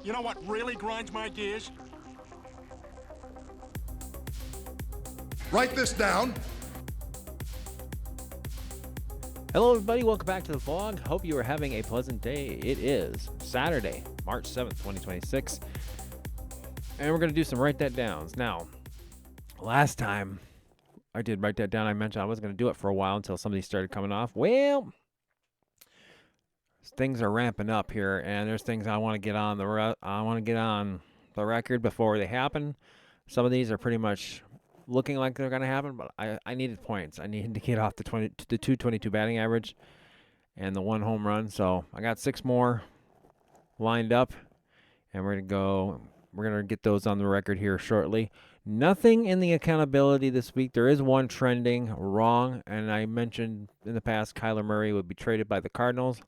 You know what really grinds my gears? Write this down. Hello, everybody. Welcome back to the vlog. Hope you are having a pleasant day. It is Saturday, March 7th, 2026. And we're going to do some Write That Downs. Now, last time I did Write That Down, I mentioned I wasn't going to do it for a while until some of these started coming off. Well, things are ramping up here, and there's things I want to get on the record before they happen. Some of these are pretty much looking like they're going to happen, but I needed points. I needed to get off the 222 batting average and the 1 home run. So I got 6 more lined up, and we're going to get those on the record here shortly. Nothing in the accountability this week. There is one trending wrong, and I mentioned in the past Kyler Murray would be traded by the Cardinals.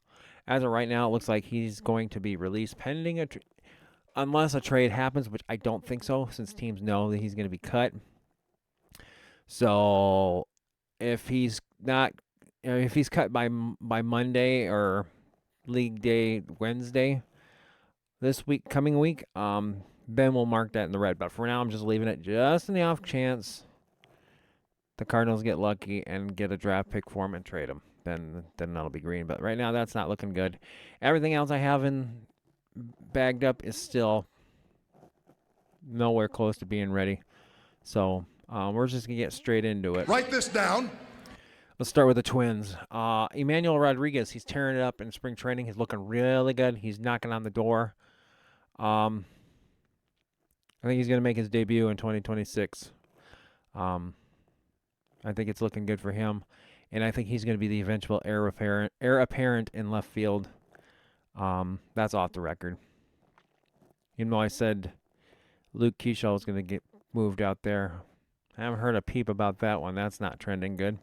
As of right now, it looks like he's going to be released pending unless a trade happens, which I don't think so, since teams know that he's going to be cut. So if he's cut by Monday or league day Wednesday coming week, Ben will mark that in the red. But for now, I'm just leaving it just in the off chance the Cardinals get lucky and get a draft pick for him and trade him. Then that'll be green. But right now, that's not looking good. Everything else I have bagged up is still nowhere close to being ready. So we're just going to get straight into it. Write this down. Let's start with the Twins. Emmanuel Rodriguez, he's tearing it up in spring training. He's looking really good. He's knocking on the door. I think he's going to make his debut in 2026. I think it's looking good for him. And I think he's going to be the eventual heir apparent in left field. That's off the record. Even though I said Luke Kershaw was going to get moved out there, I haven't heard a peep about that one. That's not trending good.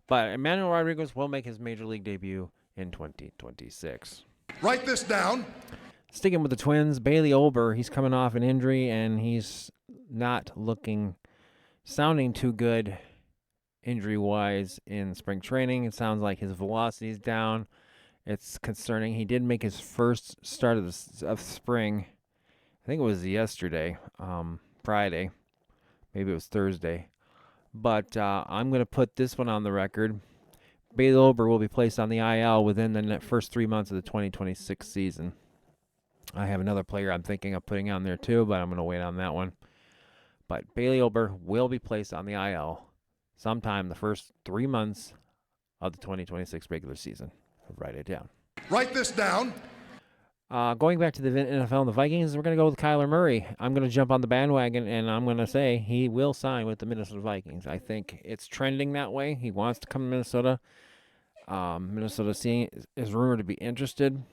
But Emmanuel Rodriguez will make his major league debut in 2026. Write this down. Sticking with the Twins, Bailey Ober, he's coming off an injury, and he's not sounding too good injury-wise in spring training. It sounds like his velocity's down. It's concerning. He did make his first start of spring. I think it was yesterday, Friday. Maybe it was Thursday. But I'm going to put this one on the record. Bailey Ober will be placed on the IL within the first 3 months of the 2026 season. I have another player I'm thinking of putting on there too, but I'm going to wait on that one. But Bailey Ober will be placed on the IL sometime the first 3 months of the 2026 regular season. Write it down. Write this down. Going back to the NFL and the Vikings, we're going to go with Kyler Murray. I'm going to jump on the bandwagon, and I'm going to say he will sign with the Minnesota Vikings. I think it's trending that way. He wants to come to Minnesota. Minnesota is rumored to be interested.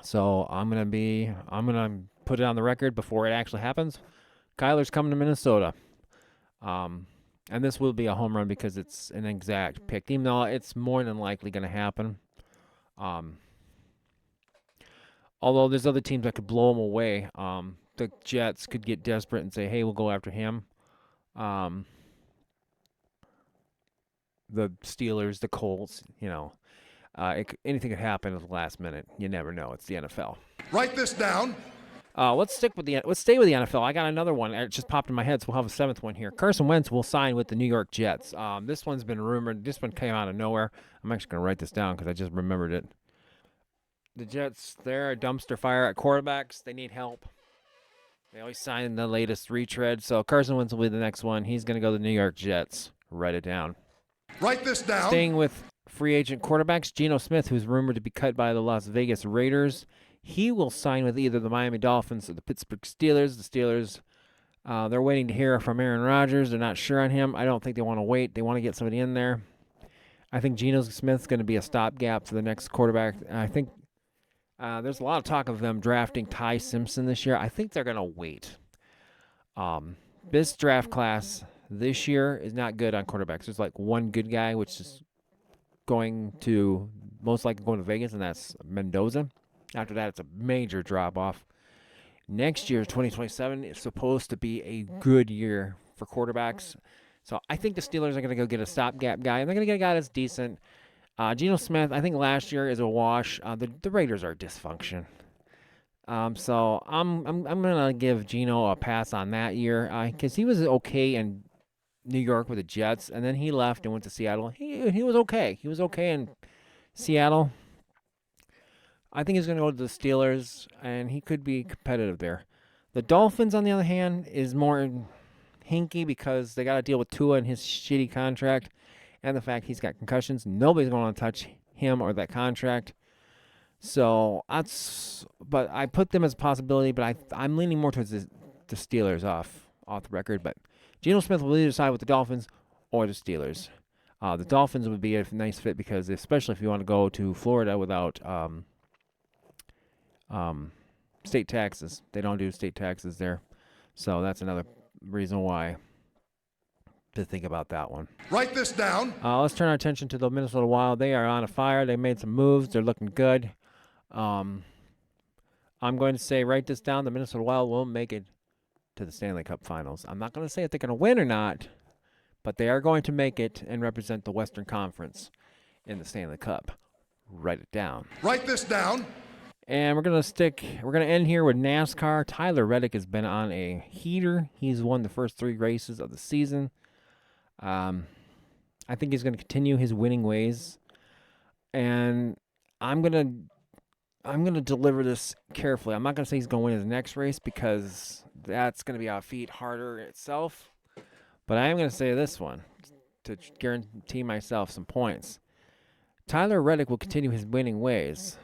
So I'm going to put it on the record before it actually happens. Kyler's coming to Minnesota. And this will be a home run because it's an exact pick, even though it's more than likely going to happen. Although there's other teams that could blow him away. The Jets could get desperate and say, hey, we'll go after him. The Steelers, the Colts, anything could happen at the last minute. You never know. It's the NFL. Write this down. Let's stay with the NFL. I got another one. It just popped in my head, so we'll have a 7th one here. Carson Wentz will sign with the New York Jets. This one's been rumored. This one came out of nowhere. I'm actually going to write this down because I just remembered it. The Jets, they're a dumpster fire at quarterbacks. They need help. They always sign the latest retread, so Carson Wentz will be the next one. He's going to go to the New York Jets. Write it down. Write this down. Staying with free agent quarterbacks, Geno Smith, who's rumored to be cut by the Las Vegas Raiders. He will sign with either the Miami Dolphins or the Pittsburgh Steelers. The Steelers, they're waiting to hear from Aaron Rodgers. They're not sure on him. I don't think they want to wait. They want to get somebody in there. I think Geno Smith's going to be a stopgap for the next quarterback. I think there's a lot of talk of them drafting Ty Simpson this year. I think they're going to wait. This draft class this year is not good on quarterbacks. There's like one good guy, which is most likely going to Vegas, and that's Mendoza. After that, it's a major drop-off. Next year, 2027, is supposed to be a good year for quarterbacks. So I think the Steelers are going to go get a stopgap guy, and they're going to get a guy that's decent. Geno Smith, I think last year is a wash. The Raiders are dysfunction. So I'm gonna give Geno a pass on that year, because he was okay in New York with the Jets, and then he left and went to Seattle. He was okay. He was okay in Seattle. I think he's gonna go to the Steelers, and he could be competitive there. The Dolphins, on the other hand, is more hinky because they got to deal with Tua and his shitty contract, and the fact he's got concussions. Nobody's going to touch him or that contract. So but I put them as a possibility, but I'm leaning more towards the Steelers off the record. But Geno Smith will either decide with the Dolphins or the Steelers. The Dolphins would be a nice fit because, especially if you want to go to Florida without state taxes, they don't do state taxes there. So that's another reason why to think about that one. Write this down. Let's turn our attention to the Minnesota Wild. They are on a fire. They made some moves. They're looking good. I'm going to say, write this down. The Minnesota Wild will make it to the Stanley Cup Finals. I'm not going to say if they're going to win or not, but they are going to make it and represent the Western Conference in the Stanley Cup. Write it down. Write this down. And we're going to end here with NASCAR. Tyler Reddick has been on a heater. He's won the first 3 races of the season. I think he's going to continue his winning ways. And I'm going to deliver this carefully. I'm not going to say he's going to win his next race because that's going to be a feat harder itself. But I am going to say this one to guarantee myself some points. Tyler Reddick will continue his winning ways,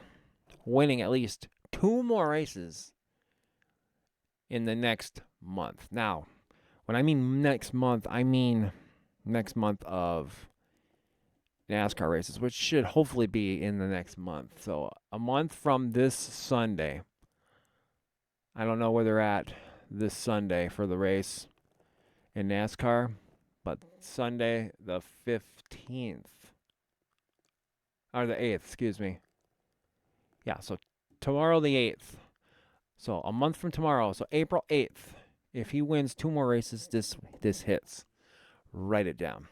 winning at least 2 more races in the next month. Now, when I mean next month, I mean next month of NASCAR races, which should hopefully be in the next month. So a month from this Sunday. I don't know where they're at this Sunday for the race in NASCAR, but Sunday the 15th. Or the 8th, excuse me. Yeah, so tomorrow the 8th. So a month from tomorrow, so April 8th. If he wins 2 more races, this hits. Write it down.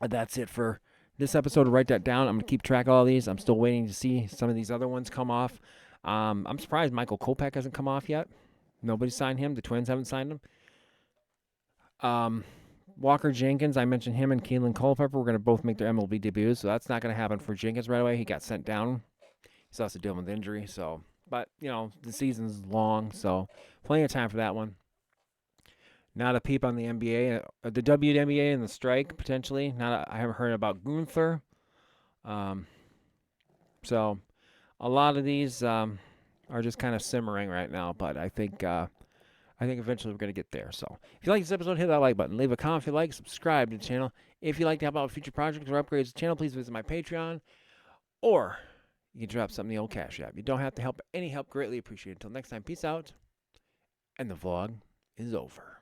That's it for this episode. Write that down. I'm going to keep track of all these. I'm still waiting to see some of these other ones come off. I'm surprised Michael Kopech hasn't come off yet. Nobody signed him. The Twins haven't signed him. Walker Jenkins, I mentioned him and Keelan Culpepper. We're going to both make their MLB debuts, so that's not going to happen for Jenkins right away. He got sent down. He's also dealing with injury. So, but, the season's long, so plenty of time for that one. Not a peep on the NBA, the WNBA and the strike, potentially. I haven't heard about Gunther. So a lot of these are just kind of simmering right now, but I think eventually we're going to get there. So if you like this episode, hit that like button. Leave a comment if you like. Subscribe to the channel. If you'd like to help out with future projects or upgrades to the channel, please visit my Patreon. Or you can drop something in the old Cash App. You don't have to help. Any help greatly appreciated. Until next time, peace out. And the vlog is over.